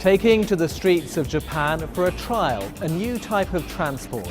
Taking to the streets of Japan for a trial, a new type of transport.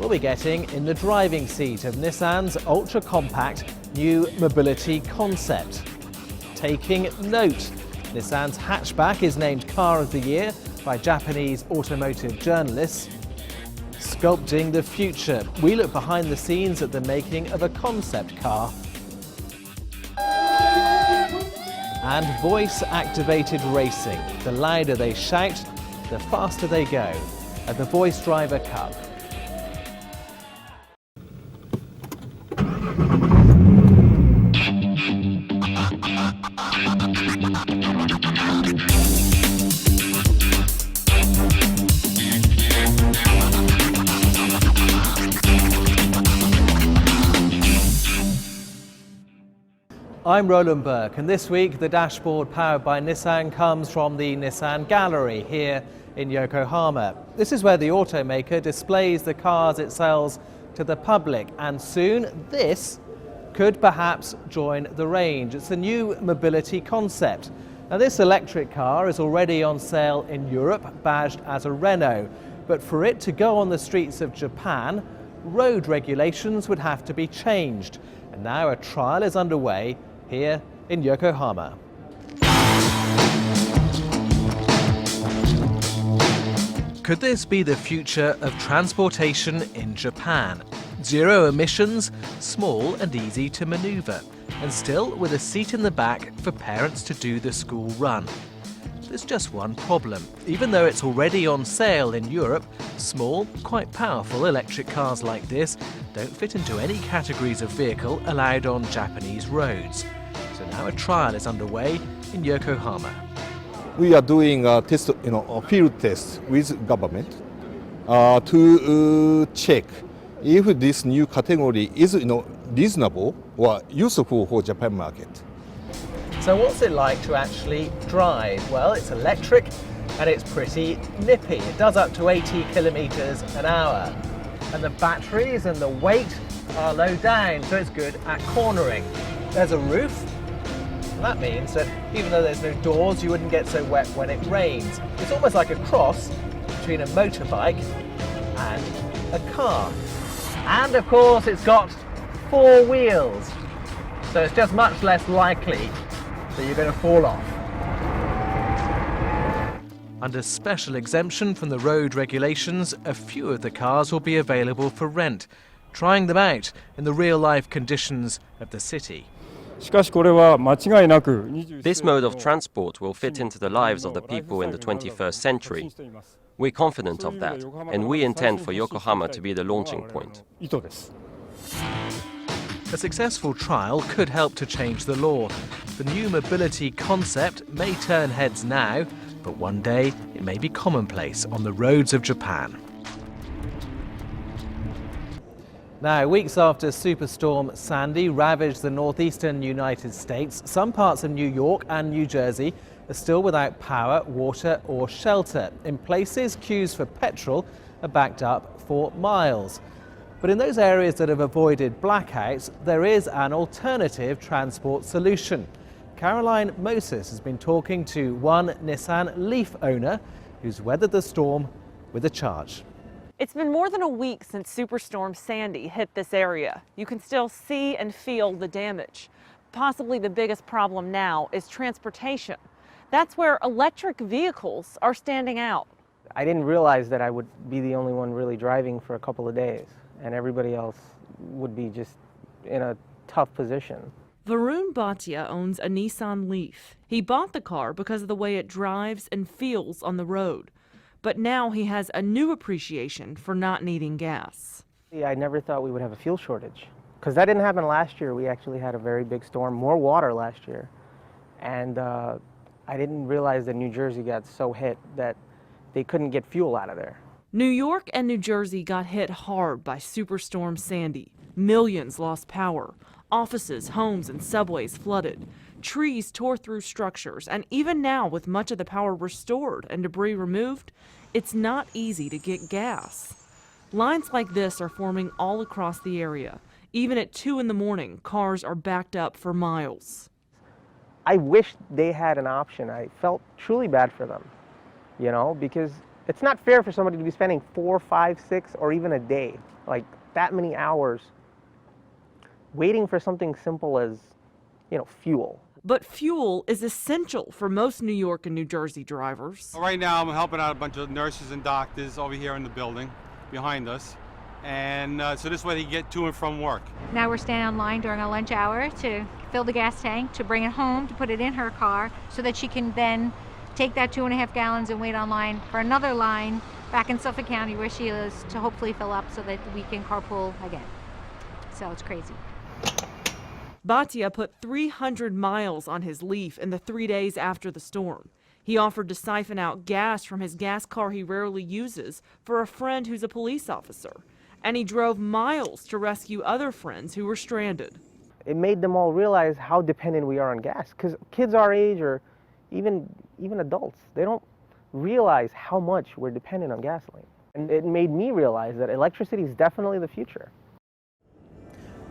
We'll be getting in the driving seat of Nissan's ultra-compact new mobility concept. Taking note, Nissan's hatchback is named Car of the Year by Japanese automotive journalists. Sculpting the future, we look behind the scenes at the making of a concept car. And voice-activated racing. The louder they shout, the faster they go. At the Voice Driver Cup. I'm Roland Burke, and this week the dashboard powered by Nissan comes from the Nissan Gallery here in Yokohama. This is where the automaker displays the cars it sells to the public, and soon this could perhaps join the range. It's a new mobility concept. Now, this electric car is already on sale in Europe, badged as a Renault, but for it to go on the streets of Japan, road regulations would have to be changed, and now a trial is underway here in Yokohama. Could this be the future of transportation in Japan? Zero emissions, small and easy to maneuver, and still with a seat in the back for parents to do the school run. There's just one problem. Even though it's already on sale in Europe, small, quite powerful electric cars like this don't fit into any categories of vehicle allowed on Japanese roads. So now a trial is underway in Yokohama. We are doing a test, a field test with government to check if this new category is, reasonable or useful for Japan market. So what's it like to actually drive? Well, it's electric and it's pretty nippy. It does up to 80 kilometers an hour. And the batteries and the weight are low down, so it's good at cornering. There's a roof. And that means that even though there's no doors, you wouldn't get so wet when it rains. It's almost like a cross between a motorbike and a car. And of course, it's got 4 wheels. So it's just much less likely that you're going to fall off. Under special exemption from the road regulations, a few of the cars will be available for rent, trying them out in the real-life conditions of the city. This mode of transport will fit into the lives of the people in the 21st century. We're confident of that, and we intend for Yokohama to be the launching point. A successful trial could help to change the law. The new mobility concept may turn heads now, but one day it may be commonplace on the roads of Japan. Now, weeks after Superstorm Sandy ravaged the northeastern United States, some parts of New York and New Jersey are still without power, water or shelter. In places, queues for petrol are backed up for miles. But in those areas that have avoided blackouts, there is an alternative transport solution. Caroline Moses has been talking to one Nissan Leaf owner who's weathered the storm with a charge. It's been more than a week since Superstorm Sandy hit this area. You can still see and feel the damage. Possibly the biggest problem now is transportation. That's where electric vehicles are standing out. I didn't realize that I would be the only one really driving for a couple of days, and everybody else would be just in a tough position. Varun Bhatia owns a Nissan Leaf. He bought the car because of the way it drives and feels on the road. But now he has a new appreciation for not needing gas. I never thought we would have a fuel shortage, because that didn't happen last year. We actually had a very big storm, more water last year. And I didn't realize that New Jersey got so hit that they couldn't get fuel out of there. New York and New Jersey got hit hard by Superstorm Sandy. Millions lost power. Offices, homes, and subways flooded. Trees tore through structures, and even now, with much of the power restored and debris removed, it's not easy to get gas. Lines like this are forming all across the area. Even at 2 in the morning, cars are backed up for miles. I wish they had an option. I felt truly bad for them, you know, because it's not fair for somebody to be spending 4, 5, 6, or even a day, like that many hours, waiting for something simple as, you know, fuel. But fuel is essential for most New York and New Jersey drivers. Right now I'm helping out a bunch of nurses and doctors over here in the building behind us. And so this way they can get to and from work. Now we're standing on line during our lunch hour to fill the gas tank, to bring it home, to put it in her car so that she can then take that 2.5 gallons and wait online for another line back in Suffolk County where she is to hopefully fill up so that we can carpool again. So it's crazy. Bhatia put 300 miles on his Leaf in the 3 days after the storm. He offered to siphon out gas from his gas car he rarely uses for a friend who's a police officer. And he drove miles to rescue other friends who were stranded. It made them all realize how dependent we are on gas, because kids our age, or even adults, they don't realize how much we're dependent on gasoline. And it made me realize that electricity is definitely the future.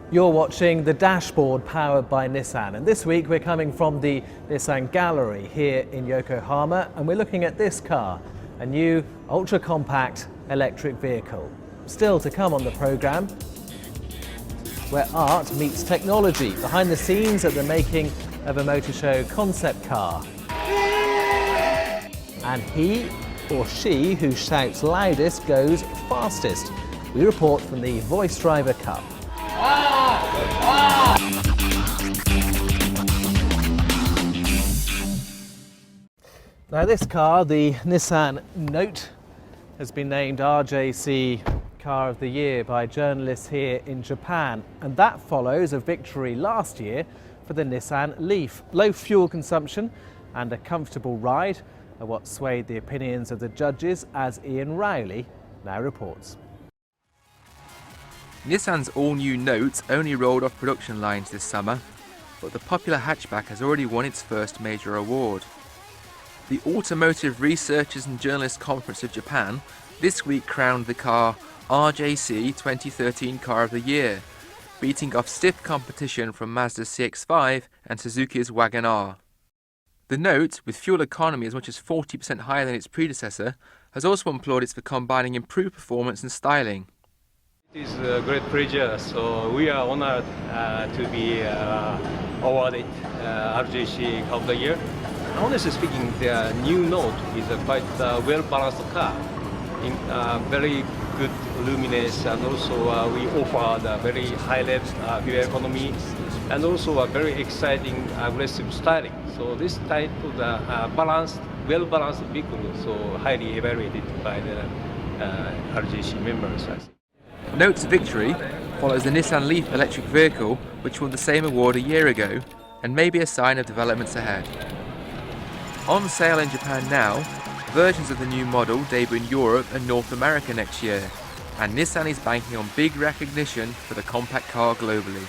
You're watching The Dashboard, powered by Nissan, and this week we're coming from the Nissan Gallery here in Yokohama, and we're looking at this car, a new ultra-compact electric vehicle. Still to come on the programme, where art meets technology, behind the scenes at the making of a motor show concept car. And he or she who shouts loudest goes fastest. We report from the Voice Driver Cup. Now this car, the Nissan Note, has been named RJC Car of the Year by journalists here in Japan, and that follows a victory last year for the Nissan Leaf. Low fuel consumption and a comfortable ride are what swayed the opinions of the judges, as Ian Rowley now reports. Nissan's all-new Note only rolled off production lines this summer, but the popular hatchback has already won its first major award. The Automotive Researchers and Journalists Conference of Japan this week crowned the car RJC 2013 Car of the Year, beating off stiff competition from Mazda's CX-5 and Suzuki's Wagon R. The Note, with fuel economy as much as 40% higher than its predecessor, has also won plaudits for combining improved performance and styling. It is a great pleasure, so we are honored to be awarded RJC Car of the Year. Honestly speaking, the new Note is a quite well-balanced car, in very good luminance, and also we offer the very high-level fuel economy, and also a very exciting, aggressive styling. So this type of balanced, well-balanced vehicle, so highly evaluated by the RJC members, I think. Note's victory follows the Nissan Leaf electric vehicle, which won the same award a year ago, and may be a sign of developments ahead. On sale in Japan now, versions of the new model debut in Europe and North America next year, and Nissan is banking on big recognition for the compact car globally.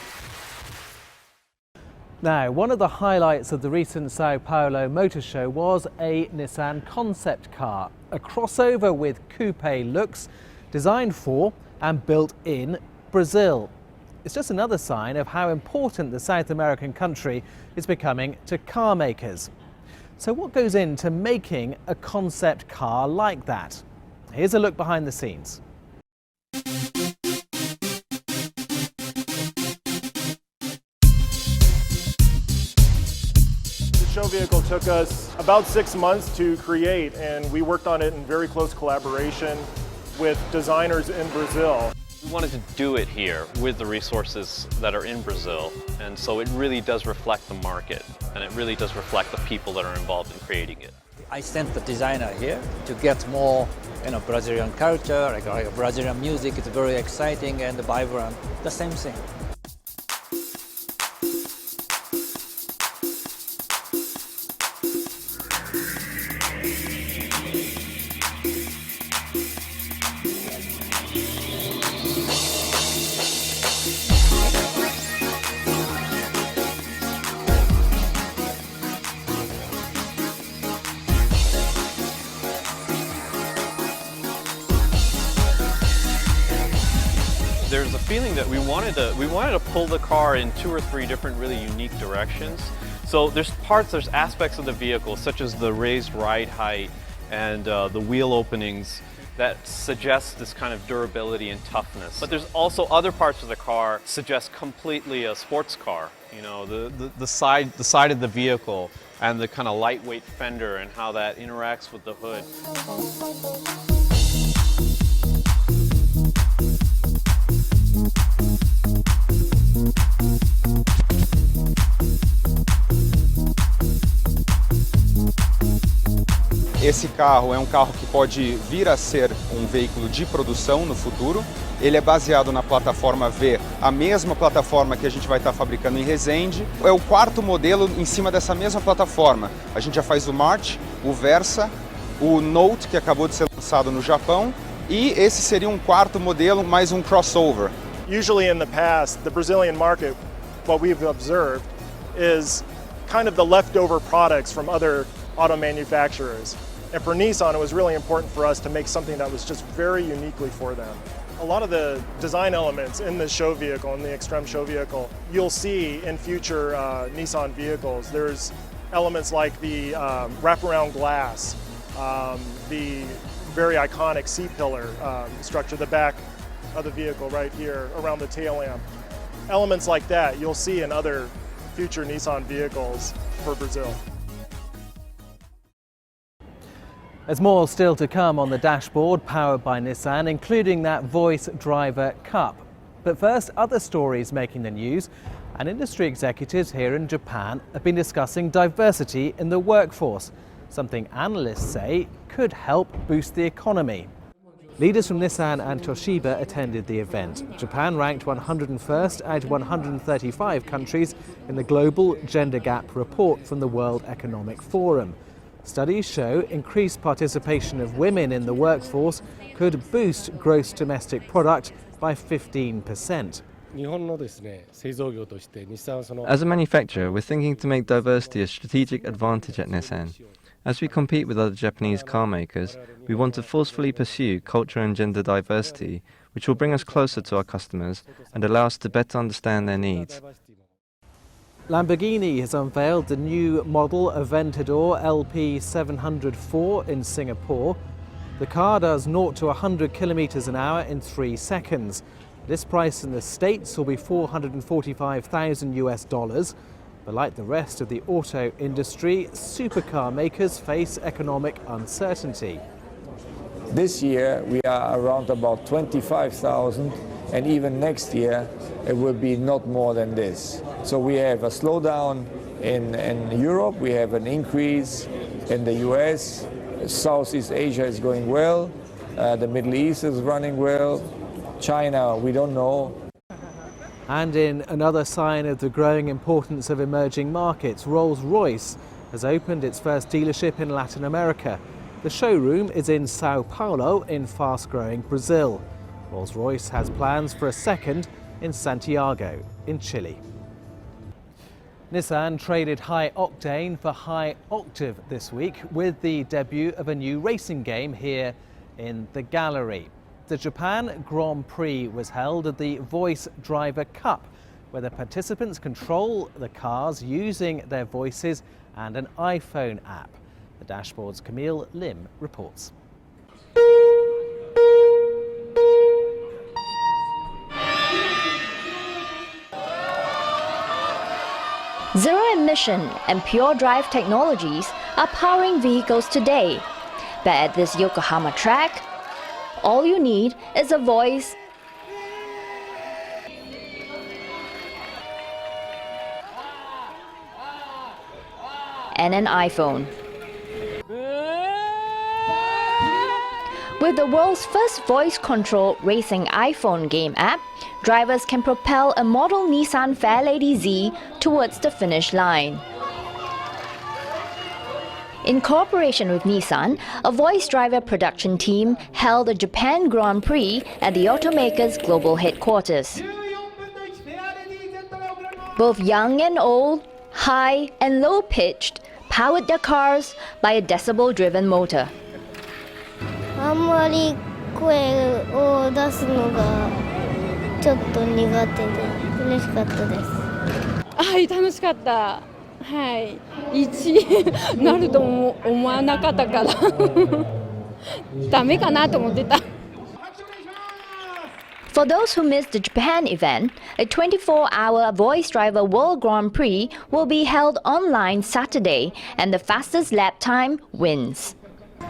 Now, one of the highlights of the recent Sao Paulo Motor Show was a Nissan concept car, a crossover with coupe looks, designed for and built in Brazil. It's just another sign of how important the South American country is becoming to car makers. So what goes into making a concept car like that? Here's a look behind the scenes. The show vehicle took us about 6 months to create, and we worked on it in very close collaboration with designers in Brazil. We wanted to do it here with the resources that are in Brazil, and so it really does reflect the market, and it really does reflect the people that are involved in creating it. I sent the designer here to get more, Brazilian culture, like Brazilian music. It's very exciting and vibrant. The same thing. There's a feeling that we wanted to pull the car in 2 or 3 different really unique directions. So there's aspects of the vehicle, such as the raised ride height and the wheel openings, that suggests this kind of durability and toughness. But there's also other parts of the car suggest completely a sports car. You know, the side of the vehicle and the kind of lightweight fender and how that interacts with the hood. Esse carro é um carro que pode vir a ser um veículo de produção no futuro. Ele é baseado na plataforma V, a mesma plataforma que a gente vai estar fabricando em Resende. É o quarto modelo em cima dessa mesma plataforma. A gente já faz o March, o Versa, o Note, que acabou de ser lançado no Japão, e esse seria um quarto modelo, mais um crossover. Usually in the past, the Brazilian market, what we've observed, is kind of the leftover products from other auto manufacturers. And for Nissan, it was really important for us to make something that was just very uniquely for them. A lot of the design elements in the show vehicle, in the Extreme show vehicle, you'll see in future Nissan vehicles. There's elements like the wraparound glass, the very iconic C-pillar structure, the back of the vehicle right here around the tail lamp. Elements like that you'll see in other future Nissan vehicles for Brazil. There's more still to come on the dashboard powered by Nissan, including that voice driver cup. But first, other stories making the news, and industry executives here in Japan have been discussing diversity in the workforce, something analysts say could help boost the economy. Leaders from Nissan and Toshiba attended the event. Japan ranked 101st out of 135 countries in the Global Gender Gap report from the World Economic Forum. Studies show increased participation of women in the workforce could boost gross domestic product by 15%. As a manufacturer, we're thinking to make diversity a strategic advantage at Nissan. As we compete with other Japanese car makers, we want to forcefully pursue culture and gender diversity, which will bring us closer to our customers and allow us to better understand their needs. Lamborghini has unveiled the new model Aventador LP704 in Singapore. The car does 0 to 100 kilometers an hour in 3 seconds. This price in the States will be $445,000 US. But like the rest of the auto industry, supercar makers face economic uncertainty. This year we are around about 25,000, and even next year it will be not more than this. So we have a slowdown in Europe, we have an increase in the US, Southeast Asia is going well, the Middle East is running well, China we don't know. And in another sign of the growing importance of emerging markets, Rolls-Royce has opened its first dealership in Latin America. The showroom is in Sao Paulo in fast-growing Brazil. Rolls-Royce has plans for a second in Santiago in Chile. Nissan traded high octane for high octave this week with the debut of a new racing game here in the gallery. The Japan Grand Prix was held at the Voice Driver Cup, where the participants control the cars using their voices and an iPhone app. The dashboard's Camille Lim reports. Zero-emission and pure drive technologies are powering vehicles today. But at this Yokohama track, all you need is a voice and an iPhone. With the world's first voice-controlled racing iPhone game app, drivers can propel a model Nissan Fairlady Z towards the finish line. In cooperation with Nissan, a voice driver production team held a Japan Grand Prix at the automaker's global headquarters. Both young and old, high and low-pitched, powered their cars by a decibel-driven motor. あんまり声を出すのがちょっと苦手で嬉しかったです。はい、楽しかった。はい1位なると思わなかったからダメかなと思ってた。 For those who missed the Japan event, a 24-hour voice driver World Grand Prix will be held online Saturday, and the fastest lap time wins.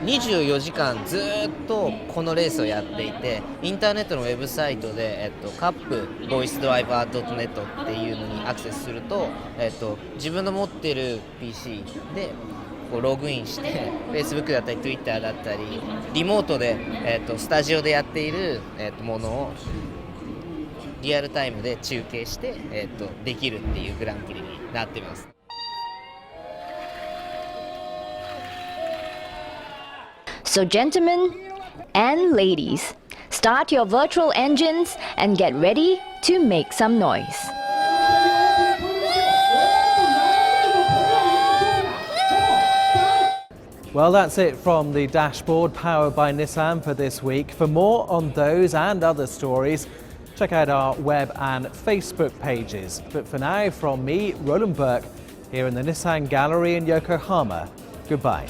24時間ずっとこのレースをやっていて、インターネットのウェブサイトで、カップボイスドライバー .net っていうのにアクセスすると、自分の持ってる PC でこうログインして Facebook だったり Twitter だったりリモートで、スタジオでやっている、ものをリアルタイムで中継して、できるっていうグランプリになっています。So gentlemen and ladies, start your virtual engines and get ready to make some noise. Well, that's it from the dashboard powered by Nissan for this week. For more on those and other stories, check out our web and Facebook pages. But for now, from me, Roland Burke, here in the Nissan Gallery in Yokohama, goodbye.